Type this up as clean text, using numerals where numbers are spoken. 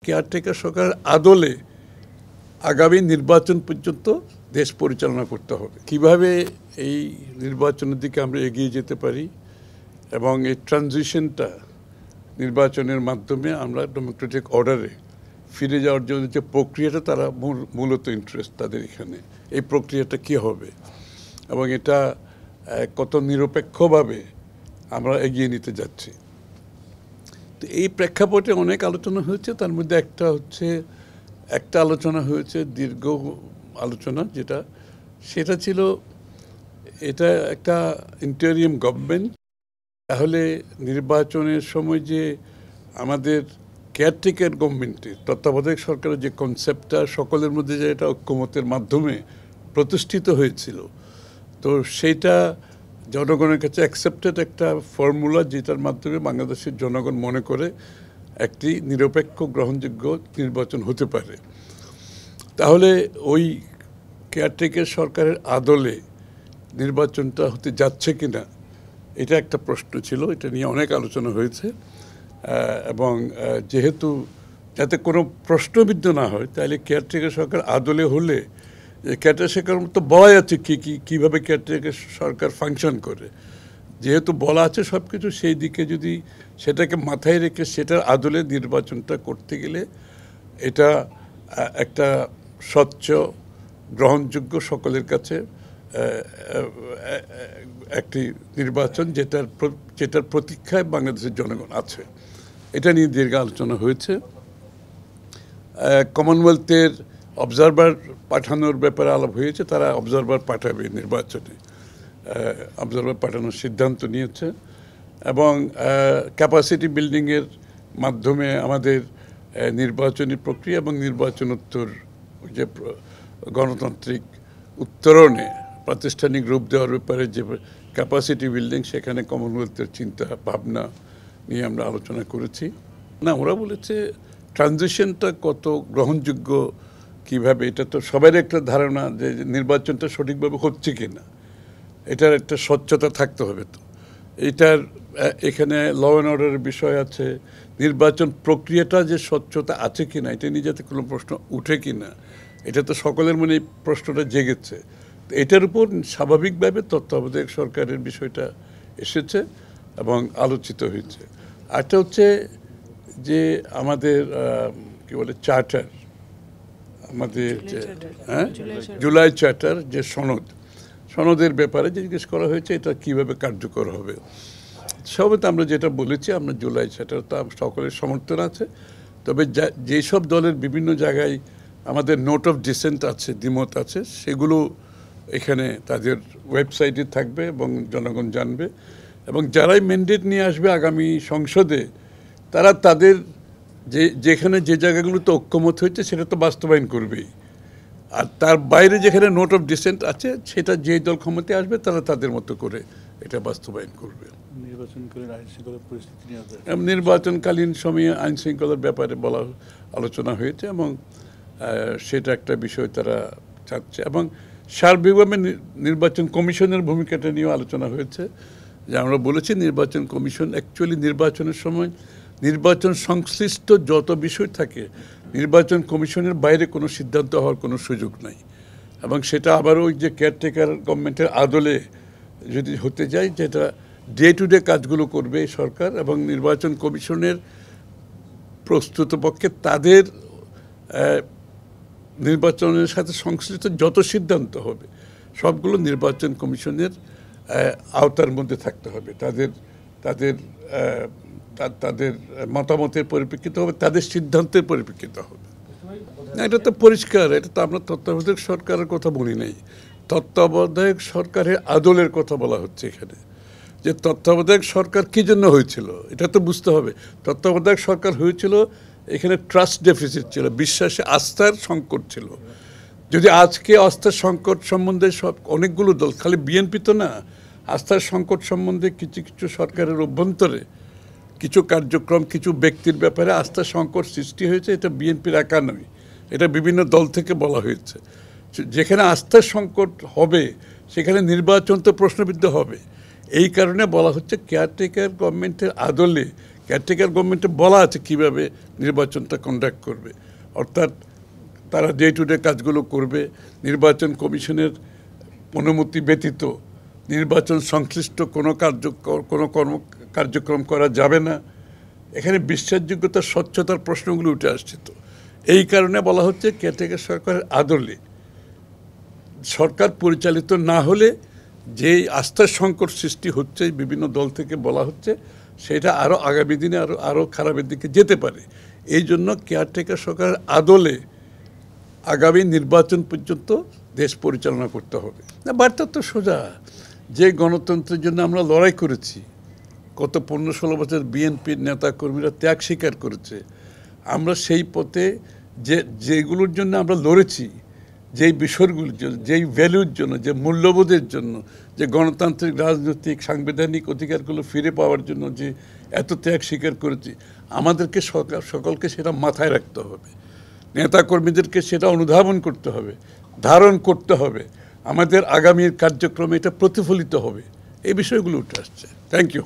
Caretaker সরকারের আদলে আগামী নির্বাচন পর্যন্ত দেশ পরিচালনা করতে হবে। কিভাবে এই নির্বাচনের দিকে আমরা এগিয়ে যেতে পারি এবং এই ট্রানজিশনটা নির্বাচনের মাধ্যমে আমরা ডেমোক্রেটিক অর্ডারে ফিরে যাওয়ার জন্য যে প্রক্রিয়াটা তারা মূলত ইন্টারেস্ট তাদের এখানে, এই প্রক্রিয়াটা কি হবে এবং এটা কত নিরপেক্ষভাবে আমরা এগিয়ে নিতে যাচ্ছি। তো এই প্রেক্ষাপটে অনেক আলোচনা হয়েছে। তার মধ্যে একটা আলোচনা হয়েছে, দীর্ঘ আলোচনা, সেটা ছিল এটা একটা ইন্টারিম গভর্নমেন্ট, তাহলে নির্বাচনের সময় যে আমাদের কেয়ারটেকার গভর্নমেন্টের তত্ত্বাবধায়ক সরকারের যে কনসেপ্টটা সকলের মধ্যে যে এটা ঐক্যমতের মাধ্যমে প্রতিষ্ঠিত হয়েছিল, তো সেইটা জনগণের কাছে অ্যাকসেপ্টেড একটা ফর্মুলা, যেটার মাধ্যমে বাংলাদেশের জনগণ মনে করে একটি নিরপেক্ষ গ্রহণযোগ্য নির্বাচন হতে পারে। তাহলে ওই কেয়ারটেকার সরকারের আদলে নির্বাচনটা হতে যাচ্ছে কিনা, এটা একটা প্রশ্ন ছিল। এটা নিয়ে অনেক আলোচনা হয়েছে এবং যেহেতু যাতে কোনো প্রশ্নবিদ্ধ না হয়, তাহলে কেয়ারটেকার সরকার আদলে হলে কেয়ারটেকার সরকার তো বলা যাচ্ছে কীভাবে কেয়ারটেকার সরকার ফাংশন করে, যেহেতু বলা আছে সব কিছু, সেই দিকে যদি সেটাকে মাথায় রেখে সেটার আদলে নির্বাচনটা করতে গেলে এটা একটা স্বচ্ছ, গ্রহণযোগ্য, সকলের কাছে একটি নির্বাচন যেটার প্রতীক্ষায় বাংলাদেশের জনগণ আছে, এটা নিয়ে দীর্ঘ আলোচনা হয়েছে। কমনওয়েলথের অবজারভার পাঠানোর ব্যাপারে আলাপ হয়েছে, তারা অবজারভার পাঠাবে নির্বাচনে, অবজারভার পাঠানোর সিদ্ধান্ত নিয়েছে এবং ক্যাপাসিটি বিল্ডিংয়ের মাধ্যমে আমাদের নির্বাচনী প্রক্রিয়া এবং নির্বাচনোত্তর যে গণতান্ত্রিক উত্তরণে প্রাতিষ্ঠানিক রূপ দেওয়ার ব্যাপারে যে ক্যাপাসিটি বিল্ডিং, সেখানে কমনওয়েলথের চিন্তা ভাবনা নিয়ে আমরা আলোচনা করেছি। না, ওরা বলেছে ট্রানজিশনটা কত গ্রহণযোগ্য, কিভাবে, এটা তো সবার একটা ধারণা যে নির্বাচনটা সঠিকভাবে হচ্ছে কি না, এটার একটা স্বচ্ছতা থাকতে হবে। তো এখানে ল অ্যান্ড অর্ডারের বিষয় আছে, নির্বাচন প্রক্রিয়াটা যে স্বচ্ছতা আছে কি না, এটা নিয়ে যাতে কোনো প্রশ্ন উঠে কি না, এটা তো সকলের মনে এই প্রশ্নটা জেগেছে। এটার উপর স্বাভাবিকভাবে তত্ত্বাবধায়ক সরকারের বিষয়টা এসেছে এবং আলোচিত হয়েছে। আরেকটা হচ্ছে যে আমাদের কি বলে চার্টার, আমাদের জুলাই চার্টার যে সনদের ব্যাপারে জিজ্ঞেস করা হয়েছে, এটা কিভাবে কার্যকর হবে। সবে তো আমরা যেটা বলেছি, আমরা জুলাই চার্টার তো সকলের সমর্থন আছে, তবে যেসব দলের বিভিন্ন জায়গায় আমাদের নোট অফ ডিসেন্ট আছে, দ্বিমত আছে, সেগুলো এখানে তাদের ওয়েবসাইটে থাকবে এবং জনগণ জানবে। এবং যারাই ম্যান্ডেট নিয়ে আসবে আগামী সংসদে, তারা তাদের যেখানে যে জায়গাগুলোতে ঐক্যমত হয়েছে সেটা তো বাস্তবায়ন করবেই, আর তার বাইরে যেখানে নোট অফ ডিসেন্ট আছে, সেটা যে দল ক্ষমতায় আসবে তারা তাদের মতো করে এটা বাস্তবায়ন করবে। নির্বাচনকালীন সময়ে আইন শৃঙ্খলার ব্যাপারে আলোচনা হয়েছে এবং সেটা একটা বিষয় তারা চাচ্ছে। এবং সার্বিকভাবে নির্বাচন কমিশনের ভূমিকাটা নিয়েও আলোচনা হয়েছে, যে আমরা বলেছি নির্বাচন কমিশন অ্যাকচুয়ালি নির্বাচনের সময় নির্বাচন সংশ্লিষ্ট যত বিষয় থাকে, নির্বাচন কমিশনের বাইরে কোনো সিদ্ধান্ত হওয়ার কোনো সুযোগ নাই। এবং সেটা আবারও ওই যে কেয়ারটেকার গভর্নমেন্টের আদলে যদি হতে যায়, যেটা ডে টু ডে কাজগুলো করবে সরকার, এবং নির্বাচন কমিশনের প্রস্তুতপক্ষে তাদের নির্বাচনের সাথে সংশ্লিষ্ট যত সিদ্ধান্ত হবে সবগুলো নির্বাচন কমিশনের আওতার মধ্যে থাকতে হবে, তাদের মতামতের পরিপ্রেক্ষিতে হবে, তাদের সিদ্ধান্তের পরিপ্রেক্ষিতে হবে। এটা তো পরিষ্কার, এটা তো আমরা তত্ত্বাবধায়ক সরকারের কথা বলি নাই, তত্ত্বাবধায়ক সরকারের আদলের কথা বলা হচ্ছে এখানে। যে তত্ত্বাবধায়ক সরকার কী জন্য হয়েছিল এটা তো বুঝতে হবে। তত্ত্বাবধায়ক সরকার হয়েছিল, এখানে ট্রাস্ট ডেফিসিট ছিল, বিশ্বাসে আস্থার সংকট ছিল। যদি আজকে আস্থার সংকট সম্বন্ধে অনেকগুলো দল, খালি বিএনপি তো না, আস্থার সংকট সম্বন্ধে কিছু সরকারের অভ্যন্তরে কিছু কার্যক্রম, কিছু ব্যক্তির ব্যাপারে আস্থার সংকট সৃষ্টি হয়েছে, এটা বিএনপির একা নয়, এটা বিভিন্ন দল থেকে বলা হয়েছে। যেখানে আস্থার সংকট হবে সেখানে নির্বাচন তো প্রশ্নবিদ্ধ হবে। এই কারণে বলা হচ্ছে কেয়ারটেকার গভর্নমেন্টের আদলে কেয়ারটেকার গভর্নমেন্টে বলা আছে কিভাবে নির্বাচনটা কন্ডাক্ট করবে, অর্থাৎ তারা ডে টু ডে কাজগুলো করবে। নির্বাচন কমিশনের অনুমতি ব্যতীত নির্বাচন সংশ্লিষ্ট কোনো কার্যক্রম করা যাবে না। এখানে বিশ্বাসযোগ্যতা, স্বচ্ছতার প্রশ্নগুলো উঠে আসছে। তো এই কারণে বলা হচ্ছে কেয়ারটেকার সরকারের আদলে সরকার পরিচালিত না হলে যেই আস্থার সংকট সৃষ্টি হচ্ছে বিভিন্ন দল থেকে বলা হচ্ছে, সেটা আরও আগামী দিনে আরও খারাপের দিকে যেতে পারে। এই জন্য কেয়ারটেকার সরকারের আদলে আগামী নির্বাচন পর্যন্ত দেশ পরিচালনা করতে হবে। না, বার্তা তো সোজা, যে গণতন্ত্রের জন্য আমরা লড়াই করেছি, গত 15-16 বছর বিএনপির নেতা কর্মীরা ত্যাগ স্বীকার করেছে, আমরা সেই পথে যেগুলোর জন্য আমরা লড়েছি, যেই বিষয়গুলোর জন্য, যেই ভ্যালুর জন্য, যে মূল্যবোধের জন্য, যে গণতান্ত্রিক রাজনৈতিক সাংবিধানিক অধিকারগুলো ফিরে পাওয়ার জন্য যে এত ত্যাগ স্বীকার করেছি, আমাদেরকে সকলকে সেটা মাথায় রাখতে হবে। নেতাকর্মীদেরকে সেটা অনুধাবন করতে হবে, ধারণ করতে হবে, আমাদের আগামীর কার্যক্রমে এটা প্রতিফলিত হবে। এই বিষয়গুলো উঠে আসছে। Thank you.